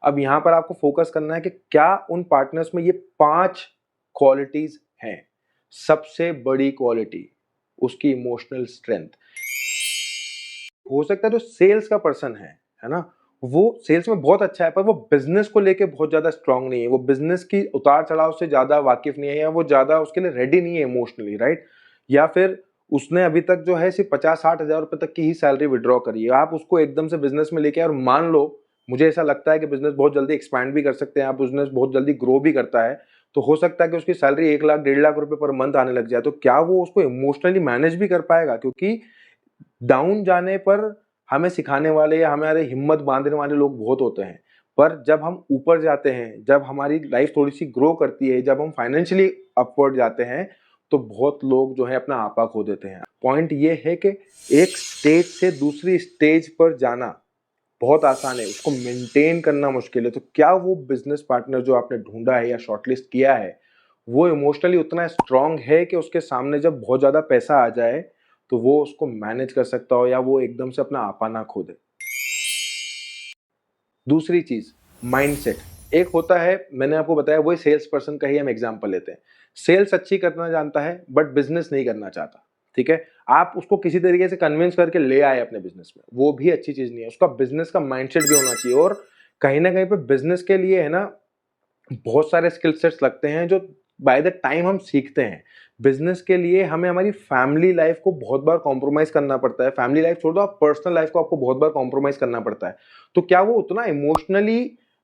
अब यहाँ पर आपको फोकस करना है कि क्या उन पार्टनर्स में ये 5 क्वालिटीज हैं। सबसे बड़ी क्वालिटी उसकी इमोशनल स्ट्रेंथ। हो सकता है जो सेल्स का पर्सन है ना, वो सेल्स में बहुत अच्छा है पर वो बिजनेस को लेके बहुत ज्यादा स्ट्रांग नहीं है, वो बिजनेस की उतार चढ़ाव से ज्यादा वाकिफ नहीं है, या वो ज्यादा उसके लिए रेडी नहीं है इमोशनली, राइट। या फिर उसने अभी तक जो है सिर्फ 50-60 हजार रुपए तक की ही सैलरी विड्रॉ करी है। आप उसको एकदम से बिजनेस में लेके और मान लो, मुझे ऐसा लगता है कि बिजनेस बहुत जल्दी एक्सपैंड भी कर सकते हैं आप, बिजनेस बहुत जल्दी ग्रो भी करता है, तो हो सकता है कि उसकी सैलरी 1 लाख 1.5 लाख रुपए पर मंथ आने लग जाए। तो क्या वो उसको इमोशनली मैनेज भी कर पाएगा? क्योंकि डाउन जाने पर हमें सिखाने वाले या हमारे हिम्मत बांधने वाले लोग बहुत होते हैं, पर जब हम ऊपर जाते हैं, जब हमारी लाइफ थोड़ी सी ग्रो करती है, जब हम फाइनेंशियली अपवर्ड जाते हैं, तो बहुत लोग जो है अपना आपा खो देते हैं। पॉइंट ये है कि एक स्टेज से दूसरी स्टेज पर जाना बहुत आसान है, उसको मेंटेन करना मुश्किल है। तो क्या वो बिजनेस पार्टनर जो आपने ढूंढा है या शॉर्टलिस्ट किया है, वो इमोशनली उतना स्ट्रांग है कि उसके सामने जब बहुत ज्यादा पैसा आ जाए तो वो उसको मैनेज कर सकता हो, या वो एकदम से अपना आपा ना खो दे। दूसरी चीज, माइंडसेट। एक होता है, मैंने आपको बताया, वही सेल्स पर्सन का ही हम एग्जांपल लेते हैं। सेल्स अच्छी करना जानता है बट बिजनेस नहीं करना चाहता, ठीक है। आप उसको किसी तरीके से कन्विंस करके ले आए अपने बिजनेस में, वो भी अच्छी चीज नहीं है। उसका बिजनेस का माइंडसेट भी होना चाहिए। और कहीं ना कहीं पे बिजनेस के लिए है ना, बहुत सारे स्किल सेट्स लगते हैं जो बाय द टाइम हम सीखते हैं। बिजनेस के लिए हमें हमारी फैमिली लाइफ को बहुत बार कॉम्प्रोमाइज करना पड़ता है। फैमिली लाइफ छोड़ दो, आप पर्सनल लाइफ को आपको बहुत बार कॉम्प्रोमाइज करना पड़ता है। तो क्या वो उतना इमोशनली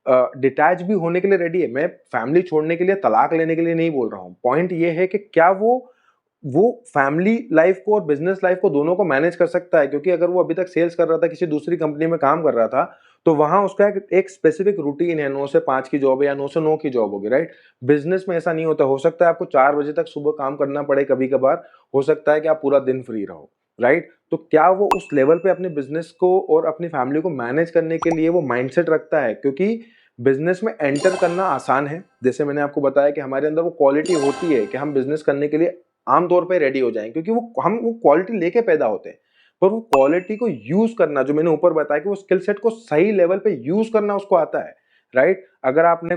डिटैच भी होने के लिए रेडी है? मैं फैमिली छोड़ने के लिए, तलाक लेने के लिए नहीं बोल रहा हूँ। पॉइंट ये है कि क्या वो फैमिली लाइफ को और बिजनेस लाइफ को दोनों को मैनेज कर सकता है? क्योंकि अगर वो अभी तक सेल्स कर रहा था, किसी दूसरी कंपनी में काम कर रहा था, तो वहां उसका एक स्पेसिफिक रूटीन है, 9 से 5 की जॉब है या 9 से 9 की जॉब होगी, राइट। बिजनेस में ऐसा नहीं होता। हो सकता है आपको 4 बजे तक सुबह काम करना पड़े कभी कभार, हो सकता है कि आप पूरा दिन फ्री रहो, राइट। तो क्या वो उस लेवल पे अपने बिजनेस को और अपनी फैमिली को मैनेज करने के लिए वो माइंडसेट रखता है? क्योंकि बिजनेस में एंटर करना आसान है, जैसे मैंने आपको बताया कि हमारे अंदर वो क्वालिटी होती है कि हम बिजनेस करने के लिए आमतौर पे रेडी हो जाएं, क्योंकि वो क्वालिटी लेके पैदा होते हैं। पर वो क्वालिटी को यूज करना, जो मैंने ऊपर बताया कि वो स्किल सेट को सही लेवल पे यूज करना उसको आता है, राइट। अगर आपने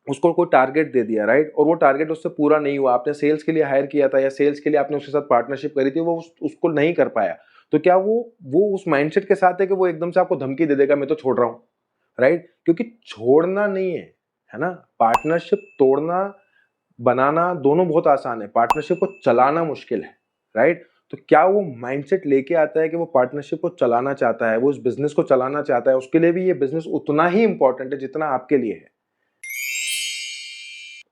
उसको कोई टारगेट दे दिया, राइट, और वो टारगेट उससे पूरा नहीं हुआ, आपने सेल्स के लिए हायर किया था या सेल्स के लिए आपने उसके साथ पार्टनरशिप करी थी, वो उसको नहीं कर पाया, तो क्या वो उस माइंडसेट के साथ है कि वो एकदम से आपको धमकी दे देगा मैं तो छोड़ रहा हूं, राइट। क्योंकि छोड़ना नहीं है ना, पार्टनरशिप तोड़ना बनाना दोनों बहुत आसान है, पार्टनरशिप को चलाना मुश्किल है, राइट। तो क्या वो माइंडसेट लेके आता है कि वो पार्टनरशिप को चलाना चाहता है, वो उस बिजनेस को चलाना चाहता है, उसके लिए भी ये बिजनेस उतना ही इंपॉर्टेंट है जितना आपके लिए है।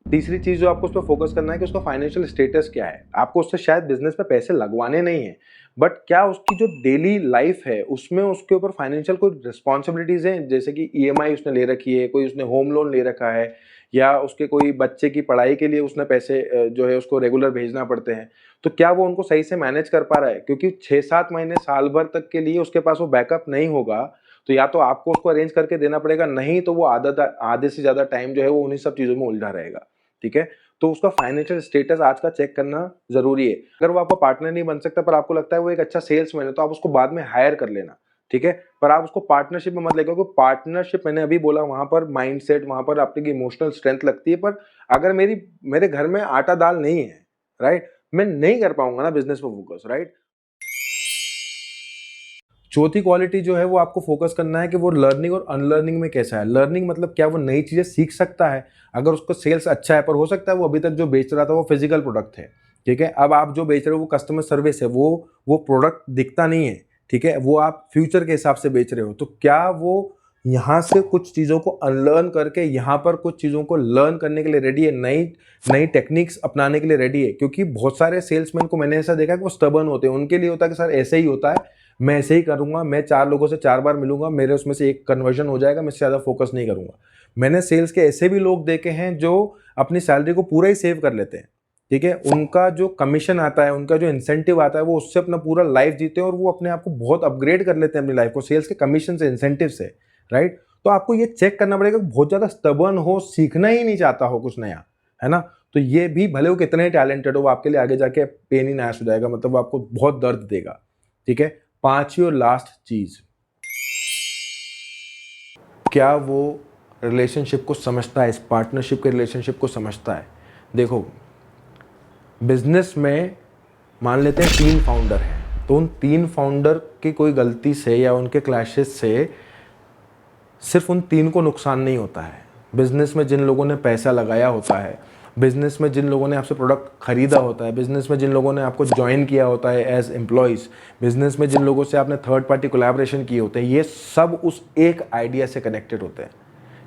तीसरी चीज जो आपको उस पर फोकस करना है कि उसका फाइनेंशियल स्टेटस क्या है। आपको उससे शायद बिजनेस में पैसे लगवाने नहीं है, बट क्या उसकी जो डेली लाइफ है उसमें उसके ऊपर फाइनेंशियल कोई रिस्पॉन्सिबिलिटीज हैं, जैसे कि ईएमआई उसने ले रखी है, कोई उसने होम लोन ले रखा है, या उसके कोई बच्चे की पढ़ाई के लिए उसने पैसे जो है उसको रेगुलर भेजना पड़ते हैं। तो क्या वो उनको सही से मैनेज कर पा रहा है? क्योंकि 6-7 महीने, साल भर तक के लिए उसके पास वो बैकअप नहीं होगा, तो या तो आपको उसको अरेंज करके देना पड़ेगा, नहीं तो वो आधे से ज्यादा टाइम जो है वो उन्हीं सब चीजों में उलझा रहेगा, ठीक है। तो उसका फाइनेंशियल स्टेटस आज का चेक करना जरूरी है। अगर वो आपका पार्टनर नहीं बन सकता पर आपको लगता है वो एक अच्छा सेल्समैन है, तो आप उसको बाद में हायर कर लेना, ठीक है। पर आप उसको पार्टनरशिप में मत लेकर, क्योंकि पार्टनरशिप मैंने अभी बोला वहां पर माइंडसेट, वहां पर आपकी इमोशनल स्ट्रेंथ लगती है। पर अगर मेरे घर में आटा दाल नहीं है, राइट, मैं नहीं कर पाऊंगा ना बिजनेस पे फोकस, राइट। चौथी क्वालिटी जो है वो आपको फोकस करना है कि वो लर्निंग और अनलर्निंग में कैसा है। लर्निंग मतलब क्या वो नई चीजें सीख सकता है। अगर उसको सेल्स अच्छा है, पर हो सकता है वो अभी तक जो बेच रहा था वो फिजिकल प्रोडक्ट है, ठीक है। अब आप जो बेच रहे हो वो कस्टमर सर्विस है, वो प्रोडक्ट दिखता नहीं है, ठीक है, वो आप फ्यूचर के हिसाब से बेच रहे हो। तो क्या वो यहाँ से कुछ चीज़ों को अनलर्न करके यहाँ पर कुछ चीज़ों को लर्न करने के लिए रेडी है, नई नई टेक्निक्स अपनाने के लिए रेडी है? क्योंकि बहुत सारे सेल्समैन को मैंने ऐसा देखा है कि वो स्टबर्न होते हैं, उनके लिए होता है कि सर ऐसे ही होता है, मैं ऐसे ही करूंगा, मैं 4 लोगों से 4 बार मिलूंगा, मेरे उसमें से एक कन्वर्जन हो जाएगा, मैं ज़्यादा फोकस नहीं करूंगा। मैंने सेल्स के ऐसे भी लोग देखे हैं जो अपनी सैलरी को पूरा ही सेव कर लेते हैं, ठीक है। उनका जो कमीशन आता है, उनका जो इंसेंटिव आता है, वो उससे अपना पूरा लाइफ जीते हैं और वो अपने आप को बहुत अपग्रेड कर लेते हैं अपनी लाइफ को सेल्स के कमीशन से, इंसेंटिव से, राइट। तो आपको ये चेक करना पड़ेगा कि बहुत ज्यादा स्टबर्न हो, सीखना ही नहीं चाहता हो कुछ नया, है ना। तो ये भी भले वो कितने टैलेंटेड हो, वो आपके लिए आगे जाके पेन इन एश हो जाएगा, मतलब वो आपको बहुत दर्द देगा, ठीक है। पांचवी और लास्ट चीज, क्या वो रिलेशनशिप को समझता है, इस पार्टनरशिप के रिलेशनशिप को समझता है। देखो, बिजनेस में मान लेते हैं 3 फाउंडर हैं, तो उन 3 फाउंडर की कोई गलती से या उनके क्लैशेस से सिर्फ उन 3 को नुकसान नहीं होता है। बिजनेस में जिन लोगों ने पैसा लगाया होता है, बिजनेस में जिन लोगों ने आपसे प्रोडक्ट खरीदा होता है, बिजनेस में जिन लोगों ने आपको ज्वाइन किया होता है एज एम्प्लॉयज़, बिजनेस में जिन लोगों से आपने थर्ड पार्टी कोलैबोरेशन किए होते हैं, ये सब उस एक आइडिया से कनेक्टेड होते हैं,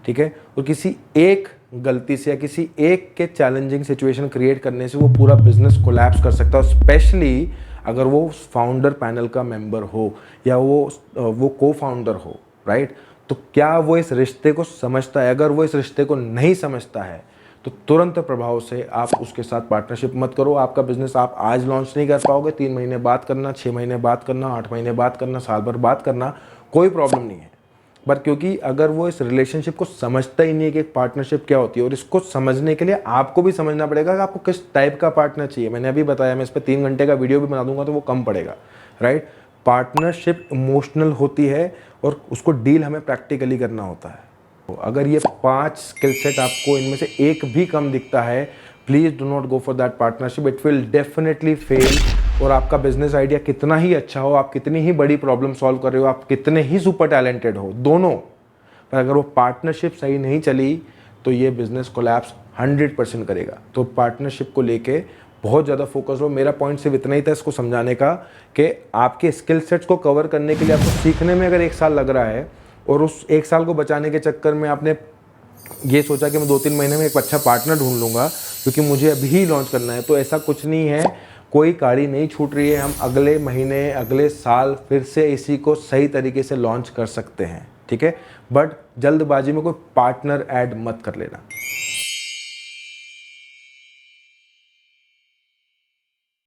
ठीक है। और किसी एक गलती से या किसी एक के चैलेंजिंग सिचुएशन क्रिएट करने से वो पूरा बिजनेस कोलैप्स कर सकता है, स्पेशली अगर वो फाउंडर पैनल का मेंबर हो या वो को फाउंडर हो, राइट। तो क्या वो इस रिश्ते को समझता है? अगर वो इस रिश्ते को नहीं समझता है तो तुरंत प्रभाव से आप उसके साथ पार्टनरशिप मत करो। आपका बिजनेस आप आज लॉन्च नहीं कर पाओगे, 3 महीने बाद करना, 6 महीने बाद करना, 8 महीने बाद करना, साल भर बाद करना, कोई प्रॉब्लम नहीं है। बट क्योंकि अगर वो इस रिलेशनशिप को समझता ही नहीं है कि एक पार्टनरशिप क्या होती है, और इसको समझने के लिए आपको भी समझना पड़ेगा कि आपको किस टाइप का पार्टनर चाहिए। मैंने अभी बताया, मैं इस पर 3 घंटे का वीडियो भी बना दूंगा तो वो कम पड़ेगा, राइट। पार्टनरशिप इमोशनल होती है और उसको डील हमें प्रैक्टिकली करना होता है। तो अगर ये 5 स्किल सेट आपको इनमें से एक भी कम दिखता है, please do not go for that partnership, it will definitely fail. और आपका बिजनेस आइडिया कितना ही अच्छा हो, आप कितनी ही बड़ी प्रॉब्लम सॉल्व कर रहे हो, आप कितने ही सुपर टैलेंटेड हो, दोनों, पर अगर वो पार्टनरशिप सही नहीं चली तो ये बिजनेस कोलैप्स 100% करेगा। तो पार्टनरशिप को लेके बहुत ज़्यादा फोकस हो। मेरा पॉइंट सिर्फ इतना ही था इसको समझाने का कि आपके स्किल सेट्स को कवर करने के लिए आपको सीखने में अगर 1 साल लग रहा है और उस 1 साल को बचाने के चक्कर में आपने ये सोचा कि मैं 2-3 महीने में एक अच्छा पार्टनर ढूंढ लूँगा क्योंकि मुझे अभी ही लॉन्च करना है, तो ऐसा कुछ नहीं है। कोई गाड़ी नहीं छूट रही है, हम अगले महीने, अगले साल फिर से इसी को सही तरीके से लॉन्च कर सकते हैं, ठीक है। बट जल्दबाजी में कोई पार्टनर ऐड मत कर लेना।